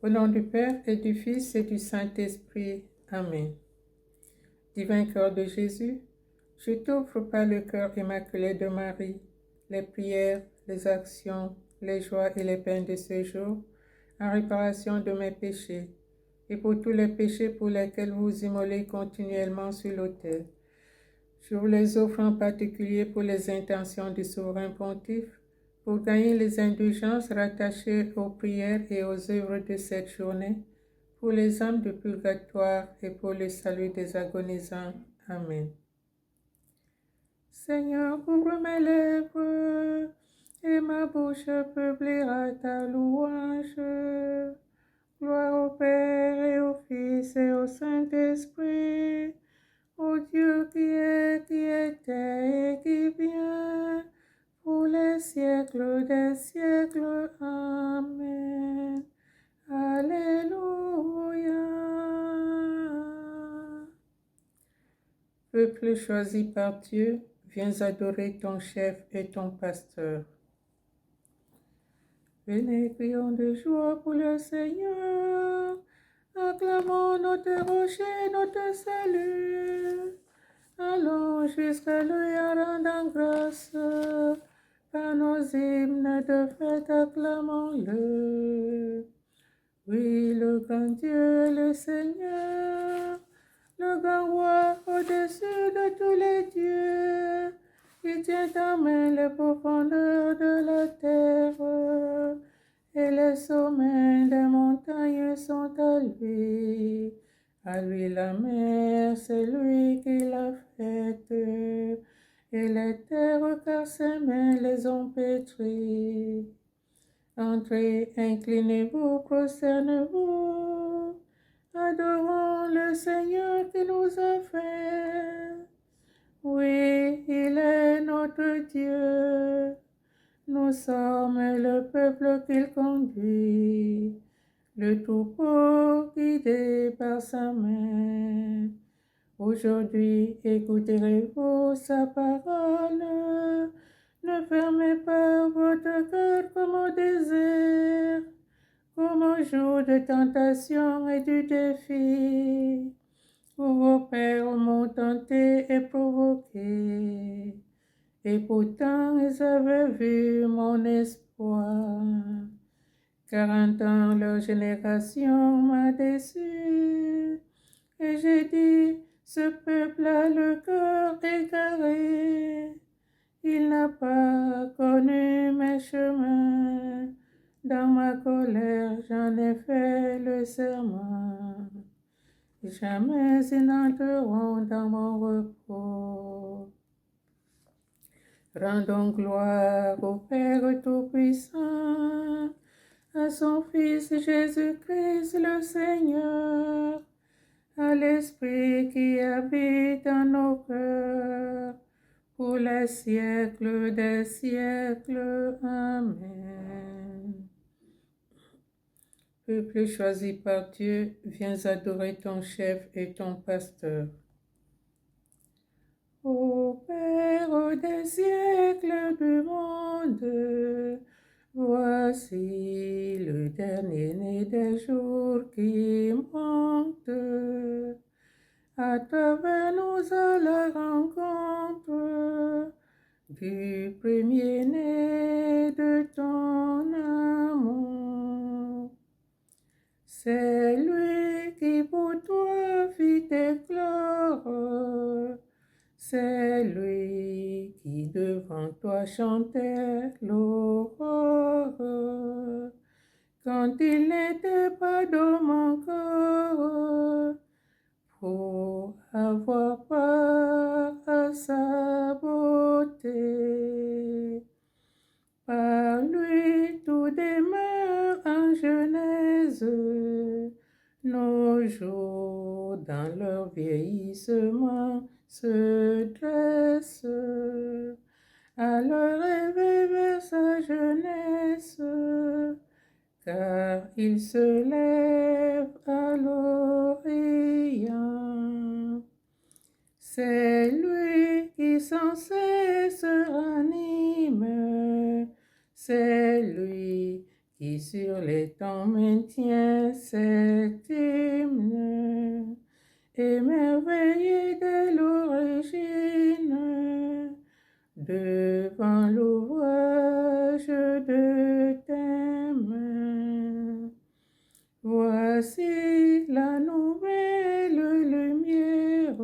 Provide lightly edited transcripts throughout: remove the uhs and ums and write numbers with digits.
Au nom du Père et du Fils et du Saint-Esprit. Amen. Divin cœur de Jésus, je t'offre par le cœur immaculé de Marie les prières, les actions, les joies et les peines de ce jour, en réparation de mes péchés, et pour tous les péchés pour lesquels vous immolez continuellement sur l'autel. Je vous les offre en particulier pour les intentions du souverain pontife, pour gagner les indulgences rattachées aux prières et aux œuvres de cette journée, pour les âmes du purgatoire et pour le salut des agonisants. Amen. Seigneur, ouvre mes lèvres, et ma bouche publiera ta louange. Gloire au Père et au Fils et au Saint-Esprit, ô Dieu qui était et qui vient, pour les siècles des siècles. Amen. Alléluia. Peuple choisi par Dieu, viens adorer ton chef et ton pasteur. Venez, crions de joie pour le Seigneur, acclamons notre rocher, notre salut. Allons jusqu'à lui en rendant grâce, par nos hymnes de fête acclamons-le. Oui, le grand Dieu, le Seigneur, le grand roi au-dessus de tous les dieux, il tient en main les profondeurs de la terre, et les sommets des montagnes sont à lui. À lui la mer, c'est lui qui l'a faite, et les terres car ses mains les ont pétries. Entrez, inclinez-vous, prosternez-vous, adorons le Seigneur qui nous a fait. Oui, il est notre Dieu, nous sommes le peuple qu'il conduit, le troupeau guidé par sa main. Aujourd'hui, écouterez-vous sa parole, ne fermez pas votre cœur comme au désert, comme au jour de tentation et du défi, où vos pères m'ont tenté et provoqué, et pourtant ils avaient vu mon espoir. 40 ans, leur génération m'a déçu, et j'ai dit, ce peuple a le cœur égaré, il n'a pas connu mes chemins. Dans ma colère, j'en ai fait le serment. Jamais ils n'entreront dans mon repos. Rendons gloire au Père Tout-Puissant, à son Fils Jésus-Christ le Seigneur, à l'Esprit qui habite dans nos cœurs, pour les siècles des siècles. Amen. Peuple choisi par Dieu, viens adorer ton chef et ton pasteur. Ô Père des siècles du monde, voici le dernier-né des jours qui monte. À travers nous à la rencontre du premier-né de ton amour. C'est lui qui pour toi fit éclore, c'est lui qui devant toi chantait l'aurore, quand il n'était pas d'homme encore, pour avoir part à sa beauté. Par lui tout demeure en Genèse, nos jours dans leur vieillissement se dressent, à leur réveil vers sa jeunesse, car il se lève à l'Orient. C'est lui qui sans cesse ranime, c'est lui qui sur les temps maintient cet hymne, émerveillé de l'origine, devant l'ouvrage de tes mains. Voici la nouvelle lumière,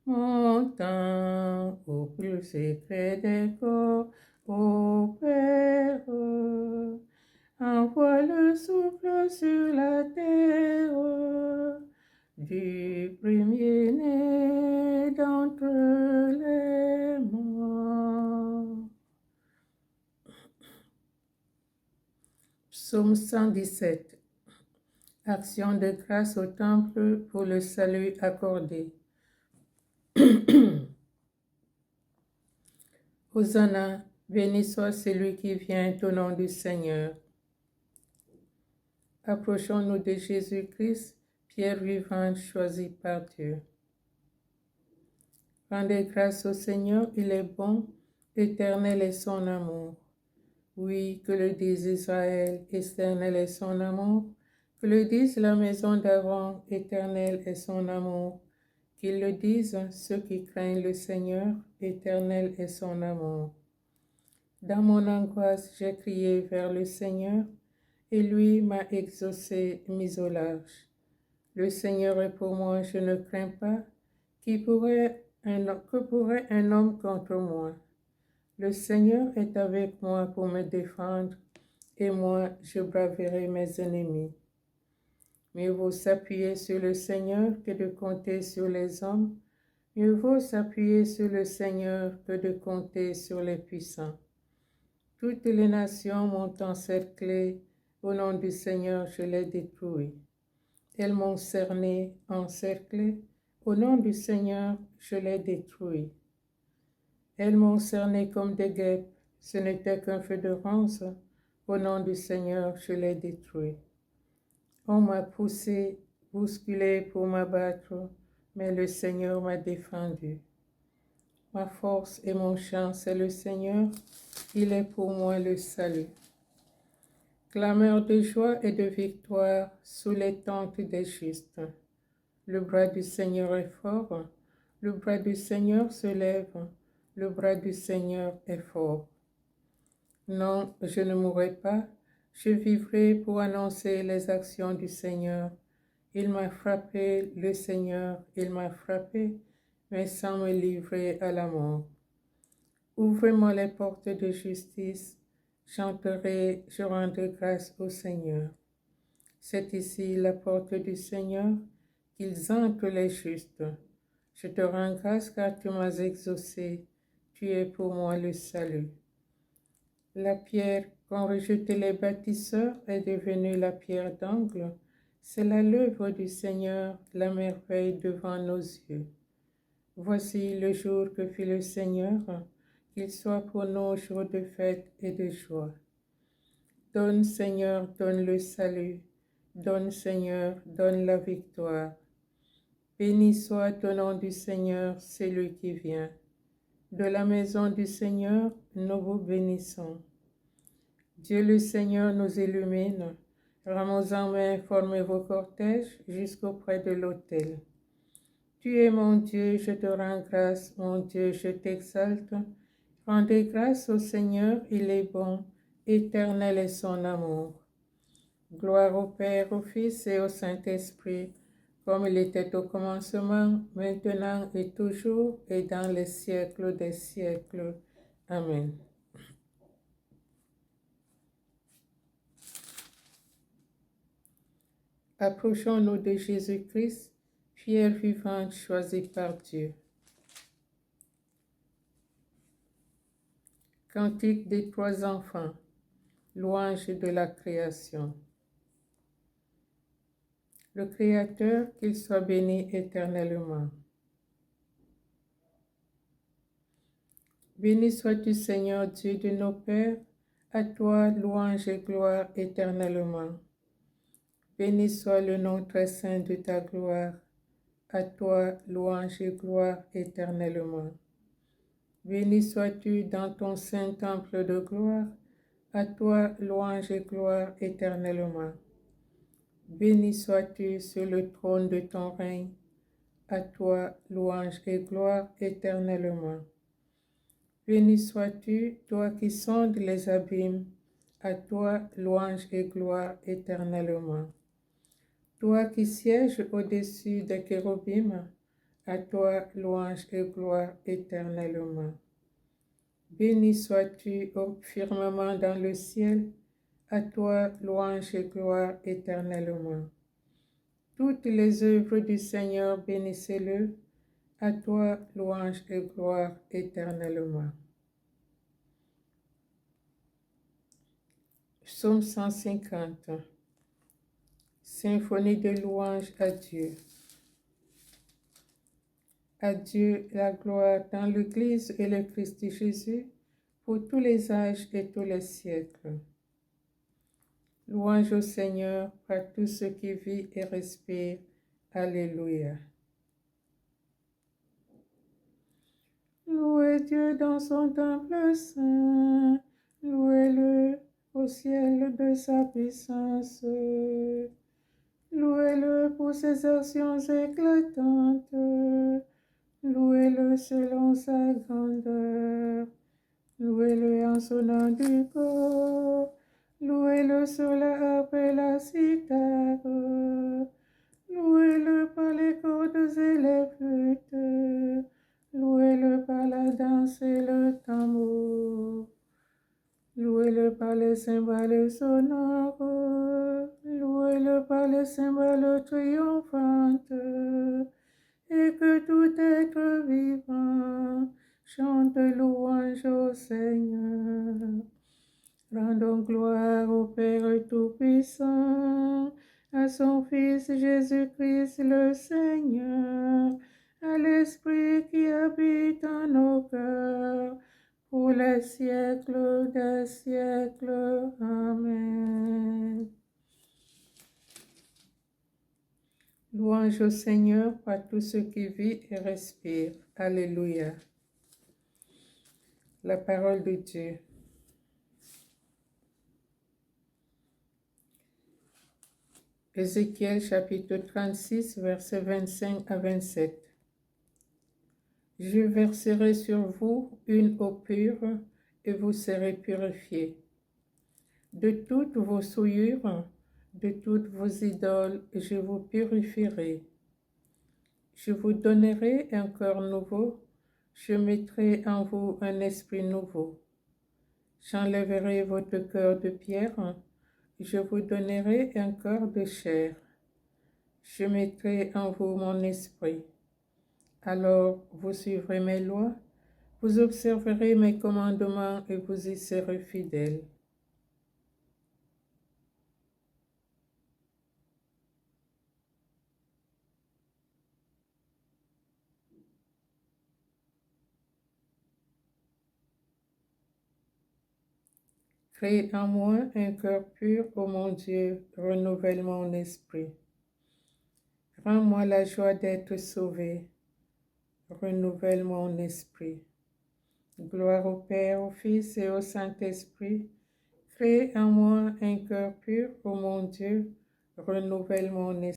montant au plus secret des corps, ô Père. Envoie le souffle sur la terre du premier-né d'entre les morts. Psaume 117. Action de grâce au temple pour le salut accordé. Hosanna, béni soit celui qui vient au nom du Seigneur. Approchons-nous de Jésus-Christ, pierre vivante choisie par Dieu. Rendez grâce au Seigneur, il est bon, éternel est son amour. Oui, que le dise Israël, éternel est son amour. Que le dise la maison d'Aaron, éternel est son amour. Qu'ils le disent ceux qui craignent le Seigneur, éternel est son amour. Dans mon angoisse, j'ai crié vers le Seigneur, et lui m'a exaucé, mis au large. Le Seigneur est pour moi, je ne crains pas. Que pourrait un homme contre moi? Le Seigneur est avec moi pour me défendre, et moi, je braverai mes ennemis. Mieux vaut s'appuyer sur le Seigneur que de compter sur les hommes. Mieux vaut s'appuyer sur le Seigneur que de compter sur les puissants. Toutes les nations m'ont encerclé, au nom du Seigneur je les détruis. Elles m'ont cerné, encerclé, au nom du Seigneur je les détruis. Elles m'ont cerné comme des guêpes, ce n'était qu'un feu de ronce, au nom du Seigneur je les détruis. On m'a poussé, bousculé pour m'abattre, mais le Seigneur m'a défendu. Ma force et mon chant, c'est le Seigneur, il est pour moi le salut. Clameur de joie et de victoire sous les tentes des justes. Le bras du Seigneur est fort, le bras du Seigneur se lève, le bras du Seigneur est fort. Non, je ne mourrai pas, je vivrai pour annoncer les actions du Seigneur. Il m'a frappé, le Seigneur, il m'a frappé, mais sans me livrer à la mort. Ouvrez-moi les portes de justice, chanterai, je rendrai grâce au Seigneur. C'est ici la porte du Seigneur, qu'ils entrent les justes. Je te rends grâce car tu m'as exaucé, tu es pour moi le salut. La pierre qu'ont rejetée les bâtisseurs est devenue la pierre d'angle. C'est là l'œuvre du Seigneur, la merveille devant nos yeux. Voici le jour que fit le Seigneur, qu'il soit pour nous jour de fête et de joie. Donne Seigneur, donne le salut. Donne Seigneur, donne la victoire. Béni soit au nom du Seigneur, celui qui vient. De la maison du Seigneur, nous vous bénissons. Dieu le Seigneur nous illumine. Rameaux en main, formez vos cortèges jusqu'auprès de l'autel. Tu es mon Dieu, je te rends grâce, mon Dieu, je t'exalte. Rendez grâce au Seigneur, il est bon, éternel est son amour. Gloire au Père, au Fils et au Saint-Esprit, comme il était au commencement, maintenant et toujours, et dans les siècles des siècles. Amen. Approchons-nous de Jésus-Christ, pierre vivante choisie par Dieu. Cantique des trois enfants, louange de la création. Le Créateur, qu'il soit béni éternellement. Béni sois-tu, Seigneur Dieu de nos pères, à toi louange et gloire éternellement. Béni soit le nom très saint de ta gloire, à toi louange et gloire éternellement. Béni sois-tu dans ton saint temple de gloire, À toi, louange et gloire éternellement. Béni sois-tu sur le trône de ton règne. À toi, louange et gloire éternellement. Béni sois-tu, toi qui sondes les abîmes. À toi, louange et gloire éternellement. Toi qui sièges au-dessus des chérubins, à toi, louange et gloire éternellement. Béni sois-tu au firmament dans le ciel, à toi, louange et gloire éternellement. Toutes les œuvres du Seigneur, bénissez-le, à toi, louange et gloire éternellement. Psaume 150. Symphonie de louange à Dieu. À Dieu la gloire dans l'Église et le Christ Jésus, pour tous les âges et tous les siècles. Louange au Seigneur par tout ce qui vit et respire. Alléluia. Louez Dieu dans son temple saint, louez-le au ciel de sa puissance. Louez-le pour ses actions éclatantes, louez-le selon sa grandeur. Louez-le en sonnant du corps, louez-le sur la harpe et la cithare, louez-le par les cordes et les flûtes, louez-le par la danse et le tambour, louez-le par les cymbales sonores, louez-le par les cymbales triomphantes, et que tout être vivant chante louange au Seigneur. Rendons gloire au Père Tout-Puissant, à son Fils Jésus-Christ le Seigneur, à l'Esprit qui habite en nos cœurs, pour les siècles des siècles. Amen. Louange au Seigneur par tout ce qui vit et respire. Alléluia. La parole de Dieu. Ézéchiel chapitre 36, versets 25 à 27. Je verserai sur vous une eau pure et vous serez purifiés. De toutes vos souillures, de toutes vos idoles, je vous purifierai. Je vous donnerai un cœur nouveau, je mettrai en vous un esprit nouveau. J'enlèverai votre cœur de pierre, je vous donnerai un cœur de chair. Je mettrai en vous mon esprit. Alors vous suivrez mes lois, vous observerez mes commandements et vous y serez fidèles. Crée en moi un cœur pur, ô mon Dieu, renouvelle mon esprit. Rends-moi la joie d'être sauvé, renouvelle mon esprit. Gloire au Père, au Fils et au Saint-Esprit. Crée en moi un cœur pur, ô mon Dieu, renouvelle mon esprit.